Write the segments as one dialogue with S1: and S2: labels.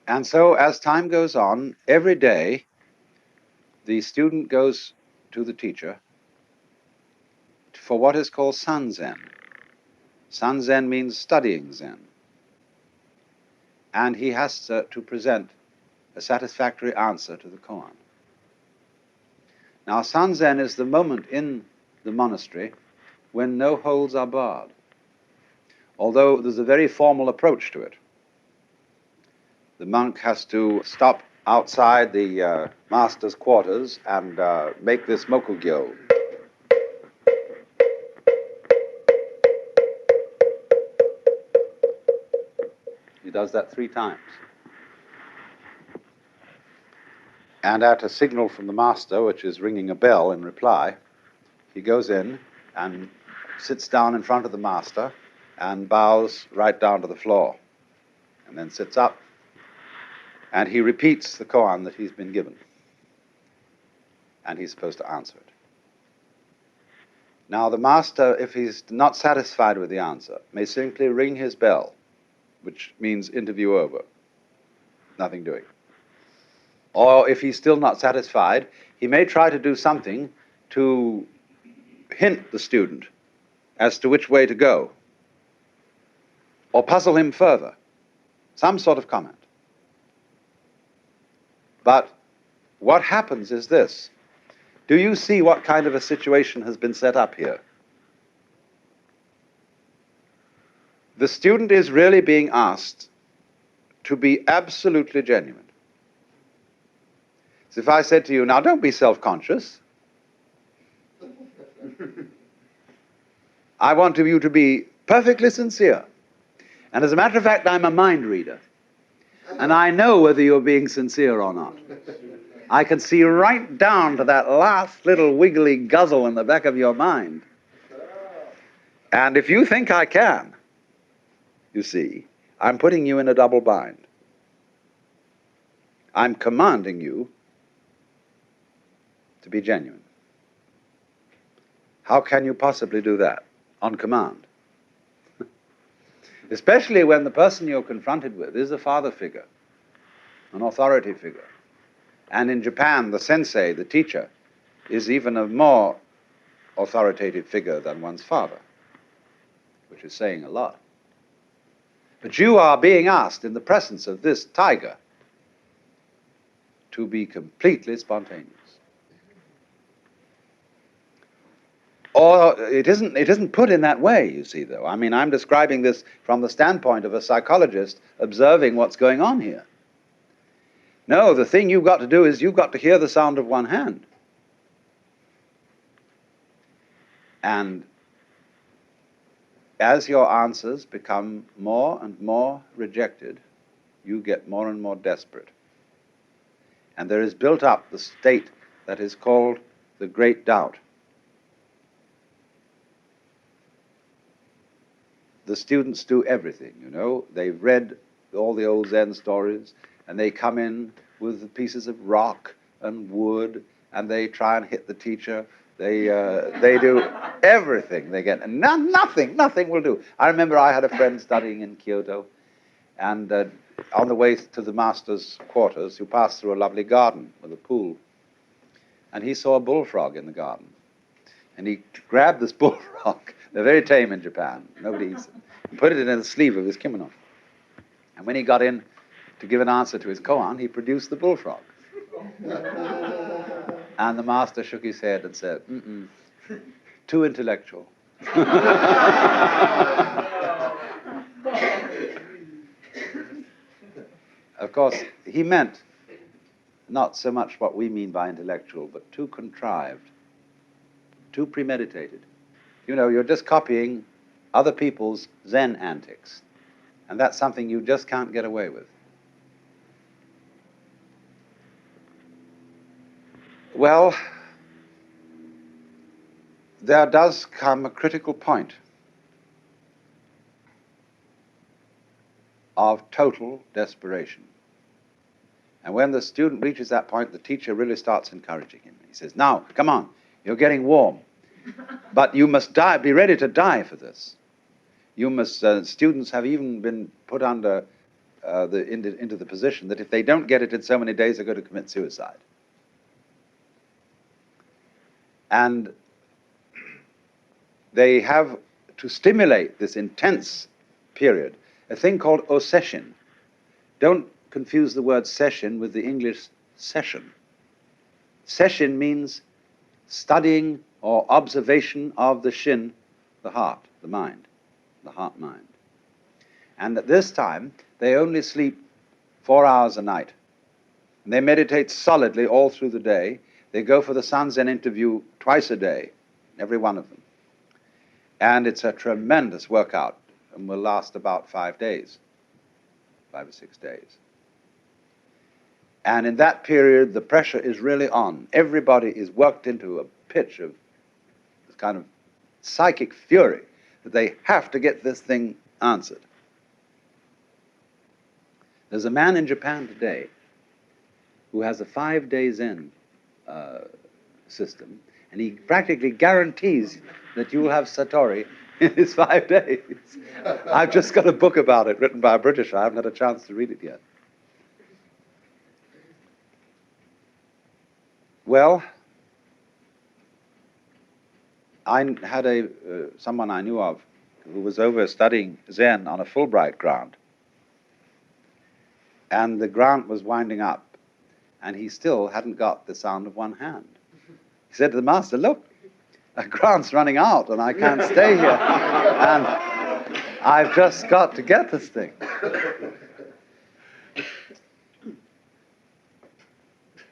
S1: And so as time goes on, every day the student goes to the teacher for what is called Sanzen. Sanzen means studying Zen. And he has to present a satisfactory answer to the koan. Now, Sanzen is the moment in the monastery when no holds are barred, although there's a very formal approach to it. The monk has to stop outside the master's quarters and make this mokugyo. He does that 3 times. And at a signal from the master, which is ringing a bell in reply, he goes in and sits down in front of the master and bows right down to the floor, and then sits up, and he repeats the koan that he's been given, and he's supposed to answer it. Now, the master, if he's not satisfied with the answer, may simply ring his bell, which means interview over, nothing doing. Or if he's still not satisfied, he may try to do something to hint the student as to which way to go, or puzzle him further, some sort of comment. But what happens is this. Do you see what kind of a situation has been set up here? The student is really being asked to be absolutely genuine. So if I said to you, now don't be self-conscious. I want you to be perfectly sincere. And as a matter of fact, I'm a mind reader. And I know whether you're being sincere or not. I can see right down to that last little wiggly guzzle in the back of your mind. And if you think I can, you see, I'm putting you in a double bind. I'm commanding you to be genuine. How can you possibly do that on command? Especially when the person you're confronted with is a father figure, an authority figure. And in Japan, the sensei, the teacher, is even a more authoritative figure than one's father, which is saying a lot. But you are being asked in the presence of this tiger to be completely spontaneous. Or it isn't put in that way, you see, though. I mean, I'm describing this from the standpoint of a psychologist observing what's going on here. No, the thing you've got to do is you've got to hear the sound of one hand. And as your answers become more and more rejected, you get more and more desperate. And there is built up the state that is called the great doubt. The students do everything, you know. They've read all the old Zen stories, and they come in with pieces of rock and wood, and they try and hit the teacher. They do everything they get, and nothing will do. I remember I had a friend studying in Kyoto, and on the way to the master's quarters, you pass through a lovely garden with a pool, and he saw a bullfrog in the garden, and he grabbed this bullfrog. They're very tame in Japan. Nobody eats them. He put it in the sleeve of his kimono, and when he got in to give an answer to his koan, he produced the bullfrog. And the master shook his head and said, too intellectual. Of course, he meant not so much what we mean by intellectual, but too contrived, too premeditated. You know, you're just copying other people's Zen antics, and that's something you just can't get away with. Well, there does come a critical point of total desperation. And when the student reaches that point, the teacher really starts encouraging him. He says, now, come on, you're getting warm. But you must be ready to die for this. You must, students have even been put under into the position that if they don't get it in so many days, they're going to commit suicide. And they have, to stimulate this intense period, a thing called ossession. Don't confuse the word session with the English session. Session means studying or observation of the shin, the heart, the mind, the heart-mind. And at this time, they only sleep 4 hours a night. And they meditate solidly all through the day. They go for the Sanzen interview twice a day, every one of them. And it's a tremendous workout and will last about 5 days, 5 or 6 days. And in that period, the pressure is really on. Everybody is worked into a pitch of this kind of psychic fury that they have to get this thing answered. There's a man in Japan today who has a 5-day Zen system, and he practically guarantees that you will have Satori in his 5 days. I've just got a book about it written by a British. I haven't had a chance to read it yet. Well, I had someone I knew of who was over studying Zen on a Fulbright grant. And the grant was winding up, and he still hadn't got the sound of one hand. He said to the master, look, a grant's running out, and I can't stay here. And I've just got to get this thing.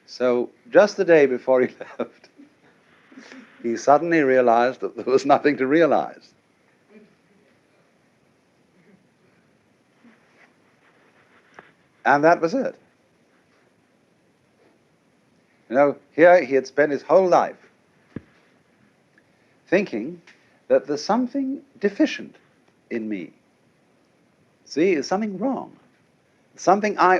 S1: So just the day before he left, he suddenly realized that there was nothing to realize. And that was it. You know, here he had spent his whole life thinking that there's something deficient in me. See, there's something wrong. Something I